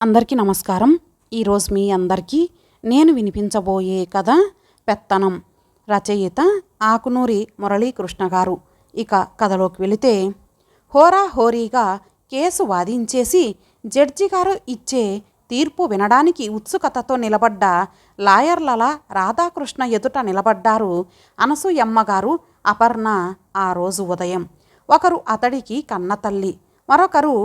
అందరికీ నమస్కారం. ఈరోజు మీ అందరికీ నేను వినిపించబోయే కథ పెత్తనం. రచయిత ఆకునూరి మురళీకృష్ణ గారు. ఇక కథలోకి వెళితే, హోరాహోరీగా కేసు వాదించేసి జడ్జి గారు ఇచ్చే తీర్పు వినడానికి ఉత్సుకతతో నిలబడ్డ లాయర్లలా రాధాకృష్ణ ఎదుట నిలబడ్డారు అనసూయమ్మ గారు, అపర్ణ. ఆ రోజు ఉదయం ఒకరు అతడికి కన్నతల్లి, మరొకరు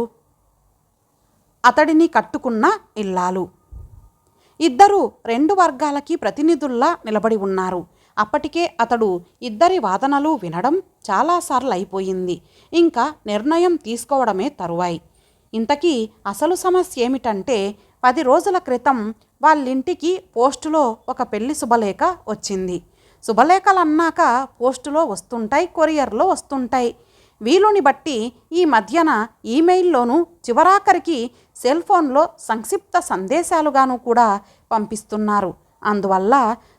అతడిని కట్టుకున్న ఇల్లాలు. ఇద్దరు రెండు వర్గాలకి ప్రతినిధుల్లా నిలబడి ఉన్నారు. అప్పటికే అతడు ఇద్దరి వాదనలు వినడం చాలాసార్లు అయిపోయింది. ఇంకా నిర్ణయం తీసుకోవడమే తరువాయి. ఇంతకీ అసలు సమస్య ఏమిటంటే, 10 రోజుల క్రితం వాళ్ళింటికి పోస్టులో ఒక పెళ్లి శుభలేఖ వచ్చింది. శుభలేఖలన్నాక పోస్టులో వస్తుంటాయి, కొరియర్లో వస్తుంటాయి. వీలుని బట్టి ఈ మధ్యన ఈమెయిల్లోనూ, చివరాఖరికి సెల్ ఫోన్లో సంక్షిప్త సందేశాలుగాను కూడా పంపిస్తున్నారు. అందువల్ల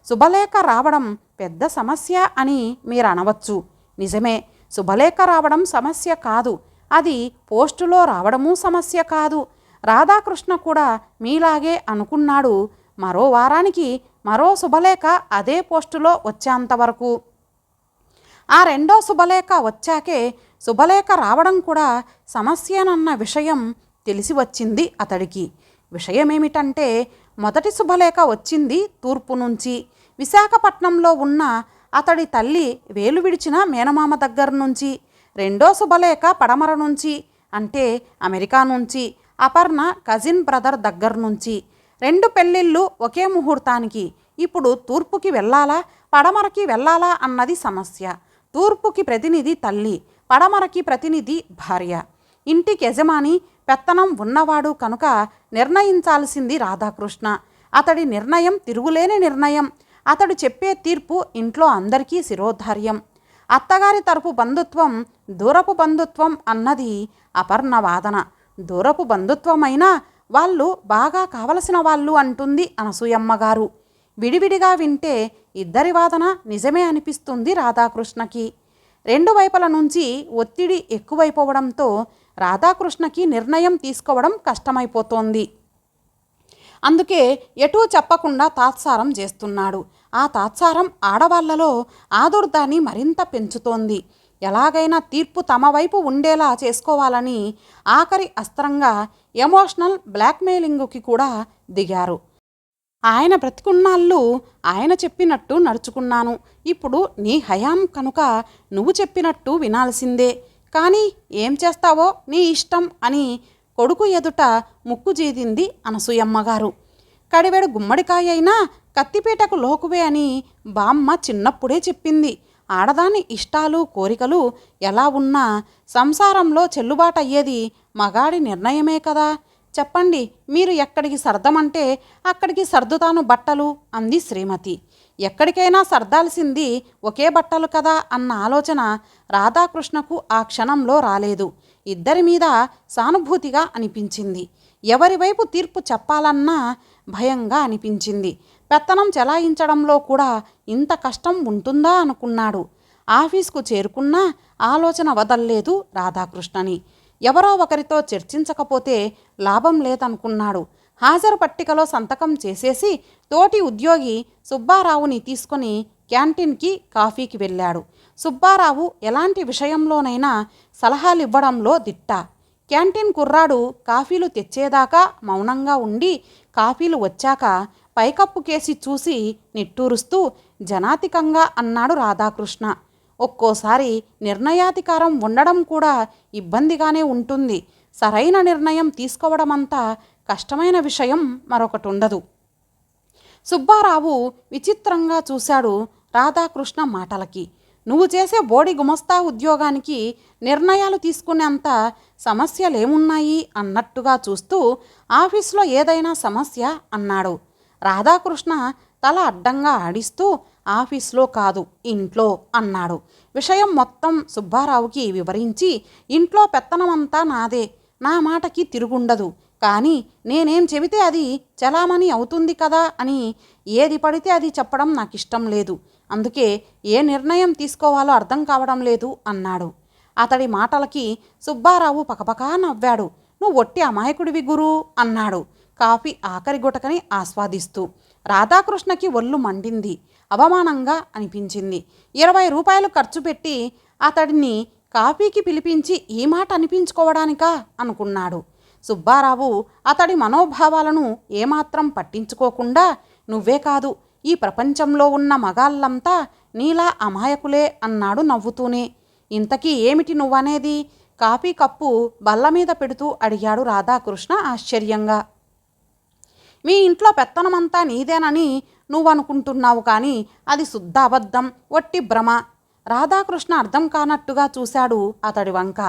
శుభలేఖ రావడం పెద్ద సమస్య అని మీరు అనవచ్చు. నిజమే, శుభలేఖ రావడం సమస్య కాదు. అది పోస్టులో రావడమూ సమస్య కాదు. రాధాకృష్ణ కూడా మీలాగే అనుకున్నాడు. మరో వారానికి మరో శుభలేఖ అదే పోస్టులో వచ్చేంతవరకు. ఆ రెండో శుభలేఖ వచ్చాకే శుభలేఖ రావడం కూడా సమస్యనన్న విషయం తెలిసి వచ్చింది అతడికి. విషయమేమిటంటే, మొదటి శుభలేఖ వచ్చింది తూర్పు నుంచి, విశాఖపట్నంలో ఉన్న అతడి తల్లి వేలు విడిచిన మేనమామ దగ్గర నుంచి. రెండో శుభలేఖ పడమర నుంచి, అంటే అమెరికా నుంచి, అపర్ణ కజిన్ బ్రదర్ దగ్గర నుంచి. 2 పెళ్ళిళ్ళు ఒకే ముహూర్తానికి. ఇప్పుడు తూర్పుకి వెళ్ళాలా, పడమరకి వెళ్ళాలా అన్నది సమస్య. తూర్పుకి ప్రతినిధి తల్లి, పడమరకి ప్రతినిధి భార్య. ఇంటికి యజమాని, పెత్తనం ఉన్నవాడు కనుక నిర్ణయించాల్సింది రాధాకృష్ణ. అతడి నిర్ణయం తిరుగులేని నిర్ణయం. అతడు చెప్పే తీర్పు ఇంట్లో అందరికీ శిరోధార్యం. అత్తగారి తరపు బంధుత్వం దూరపు బంధుత్వం అన్నది అపర్ణ వాదన. దూరపు బంధుత్వమైనా వాళ్ళు బాగా కావలసిన వాళ్ళు అంటుంది అనసూయమ్మ గారు. విడివిడిగా వింటే ఇద్దరి వాదన నిజమే అనిపిస్తుంది రాధాకృష్ణకి. 2 వైపుల నుంచి ఒత్తిడి ఎక్కువైపోవడంతో రాధాకృష్ణకి నిర్ణయం తీసుకోవడం కష్టమైపోతోంది. అందుకే ఎటూ చెప్పకుండా తాత్సారం చేస్తున్నాడు. ఆ తాత్సారం ఆడవాళ్లలో ఆదుర్దాన్ని మరింత పెంచుతోంది. ఎలాగైనా తీర్పు తమ వైపు ఉండేలా చేసుకోవాలని ఆఖరి అస్త్రంగా ఎమోషనల్ బ్లాక్మెయిలింగ్కి కూడా దిగారు. ఆయన బ్రతికున్నాళ్ళు ఆయన చెప్పినట్టు నడుచుకున్నాను. ఇప్పుడు నీ హయాం కనుక నువ్వు చెప్పినట్టు వినాల్సిందే. కానీ ఏం చేస్తావో నీ ఇష్టం అని కొడుకు ఎదుట ముక్కు జీదింది అనసూయమ్మ గారు. కడివెడు గుమ్మడికాయ అయినా కత్తిపీటకు లోకువే అని బామ్మ చిన్నప్పుడే చెప్పింది. ఆడదాని ఇష్టాలు కోరికలు ఎలా ఉన్నా సంసారంలో చెల్లుబాటయ్యేది మగాడి నిర్ణయమే కదా. చెప్పండి, మీరు ఎక్కడికి సర్దమంటే అక్కడికి సర్దుతాను బట్టలు అంది శ్రీమతి. ఎక్కడికైనా సర్దాల్సింది ఒకే బట్టలు కదా అన్న ఆలోచన రాధాకృష్ణకు ఆ క్షణంలో రాలేదు. ఇద్దరి మీద సానుభూతిగా అనిపించింది. ఎవరి వైపు తీర్పు చెప్పాలన్నా భయంగా అనిపించింది. పెత్తనం చెలాయించడంలో కూడా ఇంత కష్టం ఉంటుందా అనుకున్నాడు. ఆఫీస్కు చేరుకున్నా ఆలోచన వదల్లేదు రాధాకృష్ణని. ఎవరో ఒకరితో చర్చించకపోతే లాభం లేదనుకున్నాడు. హాజరు పట్టికలో సంతకం చేసేసి తోటి ఉద్యోగి సుబ్బారావుని తీసుకొని క్యాంటీన్కి కాఫీకి వెళ్ళాడు. సుబ్బారావు ఎలాంటి విషయంలోనైనా సలహాలివ్వడంలో దిట్ట. క్యాంటీన్ కుర్రాడు కాఫీలు తెచ్చేదాకా మౌనంగా ఉండి, కాఫీలు వచ్చాక పైకప్పు కేసి చూసి నిట్టూరుస్తూ జనాతికంగా అన్నాడు రాధాకృష్ణ. ఒక్కోసారి నిర్ణయాధికారం ఉండడం కూడా ఇబ్బందిగానే ఉంటుంది. సరైన నిర్ణయం తీసుకోవడమంతా కష్టమైన విషయం మరొకటి ఉండదు. సుబ్బారావు విచిత్రంగా చూశాడు రాధాకృష్ణ మాటలకి. నువ్వు చేసే బోడి గుమస్తా ఉద్యోగానికి నిర్ణయాలు తీసుకునేంత సమస్యలేమున్నాయి అన్నట్టుగా చూస్తూ, ఆఫీస్లో ఏదైనా సమస్య అన్నాడు. రాధాకృష్ణ తల అడ్డంగా ఆడిస్తూ, ఆఫీస్లో కాదు ఇంట్లో అన్నాడు. విషయం మొత్తం సుబ్బారావుకి వివరించి, ఇంట్లో పెత్తనమంతా నాదే, నా మాటకి తిరుగుండదు, కానీ నేనేం చెబితే అది చలామణి అవుతుంది కదా అని ఏది పడితే అది చెప్పడం నాకు ఇష్టం లేదు. అందుకే ఏ నిర్ణయం తీసుకోవాలో అర్థం కావడం లేదు అన్నాడు. అతడి మాటలకి సుబ్బారావు పకపకా నవ్వాడు. నువ్వు ఒట్టి అమాయకుడివి గురు అన్నాడు. కాఫీ ఆఖరి గుటకని ఆస్వాదిస్తూ. రాధాకృష్ణకి ఒళ్ళు మండింది. అవమానంగా అనిపించింది. 20 రూపాయలు ఖర్చు పెట్టి అతడిని కాఫీకి పిలిపించి ఈ మాట అనిపించుకోవడానికా అనుకున్నాడు. సుబ్బారావు అతడి మనోభావాలను ఏమాత్రం పట్టించుకోకుండా, నువ్వే కాదు, ఈ ప్రపంచంలో ఉన్న మగాళ్ళంతా నీలా అమాయకులే అన్నాడు నవ్వుతూనే. ఇంతకీ ఏమిటి నువ్వనేది? కాఫీ కప్పు బల్ల మీద పెడుతూ అడిగాడు రాధాకృష్ణ ఆశ్చర్యంగా. మీ ఇంట్లో పెత్తనమంతా నీదేనని నువ్వనుకుంటున్నావు, కానీ అది శుద్ధ అబద్ధం, ఒట్టి భ్రమ. రాధాకృష్ణ అర్థం కానట్టుగా చూశాడు అతడి వంక.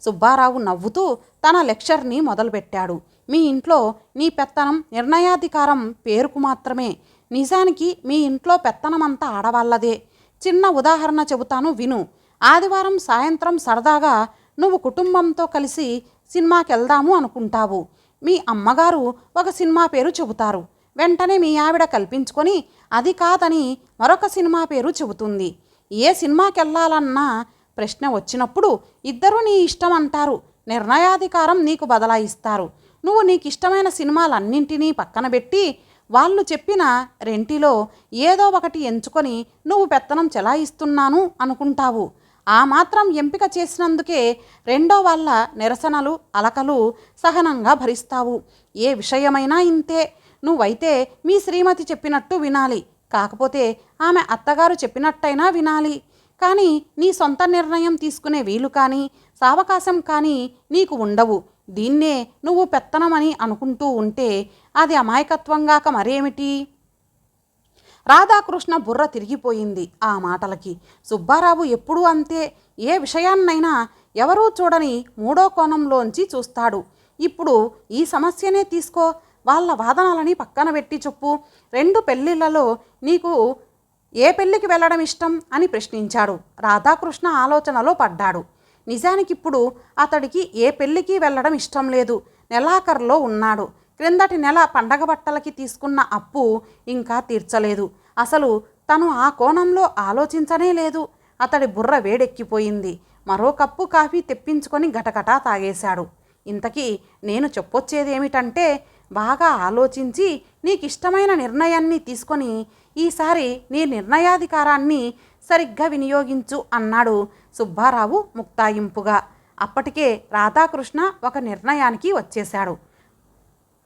సుబ్బారావు నవ్వుతూ తన లెక్చర్ని మొదలుపెట్టాడు. మీ ఇంట్లో నీ పెత్తనం, నిర్ణయాధికారం పేరుకు మాత్రమే. నిజానికి మీ ఇంట్లో పెత్తనమంతా ఆడవాళ్ళదే. చిన్న ఉదాహరణ చెబుతాను విను. ఆదివారం సాయంత్రం సరదాగా నువ్వు కుటుంబంతో కలిసి సినిమాకెళ్దాము అనుకుంటావు. మీ అమ్మగారు ఒక సినిమా పేరు చెబుతారు. వెంటనే మీ ఆవిడ కల్పించుకొని అది కాదని మరొక సినిమా పేరు చెబుతుంది. ఏ సినిమాకెళ్ళాలన్నా ప్రశ్న వచ్చినప్పుడు ఇద్దరూ నీ ఇష్టం అంటారు. నిర్ణయాధికారం నీకు బదలాయిస్తారు. నువ్వు నీకిష్టమైన సినిమాలన్నింటినీ పక్కన పెట్టి వాళ్ళు చెప్పిన రెంటిలో ఏదో ఒకటి ఎంచుకొని నువ్వు పెత్తనం చెలాయిస్తున్నాను అనుకుంటావు. ఆ మాత్రం ఎంపిక చేసినందుకే రెండో వాళ్ళ నిరసనలు, అలకలు సహనంగా భరిస్తావు. ఏ విషయమైనా ఇంతే. నువ్వైతే మీ శ్రీమతి చెప్పినట్టు వినాలి, కాకపోతే ఆమె అత్తగారు చెప్పినట్టయినా వినాలి. కానీ నీ సొంత నిర్ణయం తీసుకునే వీలు కానీ సావకాశం కానీ నీకు ఉండవు. దీన్నే నువ్వు పెత్తనమని అనుకుంటూ ఉంటే అది అమాయకత్వంగాక మరేమిటి? రాధాకృష్ణ బుర్ర తిరిగిపోయింది ఆ మాటలకి. సుబ్బారావు ఎప్పుడూ అంతే. ఏ విషయాన్నైనా ఎవరూ చూడని మూడో కోణంలోంచి చూస్తాడు. ఇప్పుడు ఈ సమస్యనే తీసుకో. వాళ్ళ వాదనలని పక్కన పెట్టి చెప్పు. 2 పెళ్ళిళ్ళలో నీకు ఏ పెళ్ళికి వెళ్ళడం ఇష్టం అని ప్రశ్నించాడు. రాధాకృష్ణ ఆలోచనలో పడ్డాడు. నిజానికిప్పుడు అతడికి ఏ పెళ్ళికి వెళ్ళడం ఇష్టం లేదు. నెలాఖరులో ఉన్నాడు. క్రిందటి నెల పండగ బట్టలకి తీసుకున్న అప్పు ఇంకా తీర్చలేదు. అసలు తను ఆ కోణంలో ఆలోచించనే లేదు. అతడి బుర్ర వేడెక్కిపోయింది. మరో కప్పు కాఫీ తెప్పించుకొని గటగటా తాగేశాడు. ఇంతకీ నేను చెప్పొచ్చేదేమిటంటే, బాగా ఆలోచించి నీకిష్టమైన నిర్ణయాన్ని తీసుకొని ఈసారి నీ నిర్ణయాధికారాన్ని సరిగ్గా వినియోగించు అన్నాడు సుబ్బారావు ముక్తాయింపుగా. అప్పటికే రాధాకృష్ణ ఒక నిర్ణయానికి వచ్చేశాడు.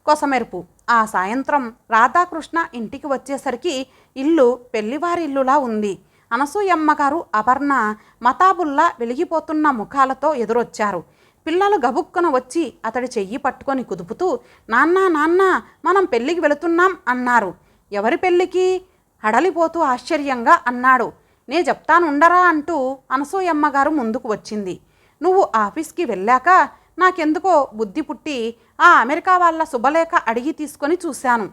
కొసమెరుపు. ఆ సాయంత్రం రాధాకృష్ణ ఇంటికి వచ్చేసరికి ఇల్లు పెళ్లివారిల్లులా ఉంది. అనసూయమ్మగారు, అపర్ణ మతాబుల్లా వెలిగిపోతున్న ముఖాలతో ఎదురొచ్చారు. పిల్లలు గబుక్కున వచ్చి అతడి చెయ్యి పట్టుకొని కుదుపుతూ, నాన్నా నాన్నా మనం పెళ్ళికి వెళుతున్నాం అన్నారు. ఎవరి పెళ్ళికి? హడలిపోతూ ఆశ్చర్యంగా అన్నాడు. నే చెప్తానుండరా అంటూ అనసూయమ్మగారు ముందుకు వచ్చింది. నువ్వు ఆఫీస్కి వెళ్ళాక నాకెందుకో బుద్ధి పుట్టి ఆ అమెరికా వాళ్ళ శుభలేఖ అడిగి తీసుకొని చూశాను.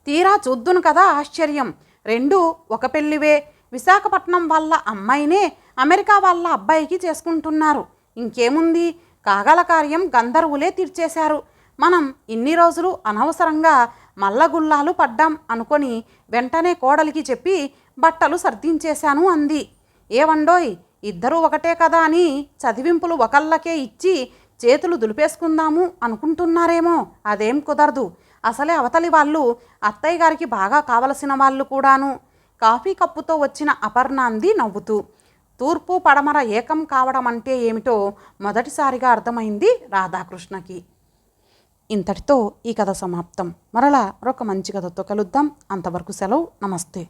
తీరా చూద్దును కదా ఆశ్చర్యం. 2 ఒక పెళ్ళివే. విశాఖపట్నం వాళ్ళ అమ్మాయినే అమెరికా వాళ్ళ అబ్బాయికి చేసుకుంటున్నారు. ఇంకేముంది, కాగల కార్యం గంధర్వులే తీర్చేశారు. మనం ఇన్ని రోజులు అనవసరంగా మల్లగుల్లాలు పడ్డాం అనుకొని వెంటనే కోడలికి చెప్పి బట్టలు సర్దించేశాను అంది. ఏవండోయ్, ఇద్దరూ ఒకటే కదా అని చదివింపులు ఒకళ్ళకే ఇచ్చి చేతులు దులిపేసుకుందాము అనుకుంటున్నారేమో. అదేం కుదరదు. అసలే అవతలి వాళ్ళు అత్తయ్య గారికి బాగా కావలసిన వాళ్ళు కూడాను. కాఫీ కప్పుతో వచ్చిన అపర్ణ అంది నవ్వుతూ. తూర్పు పడమర ఏకం కావడం అంటే ఏమిటో మొదటిసారిగా అర్థమైంది రాధాకృష్ణకి. ఇంతటితో ఈ కథ సమాప్తం. మరలా మరొక మంచి కథతో కలుద్దాం. అంతవరకు సెలవు. నమస్తే.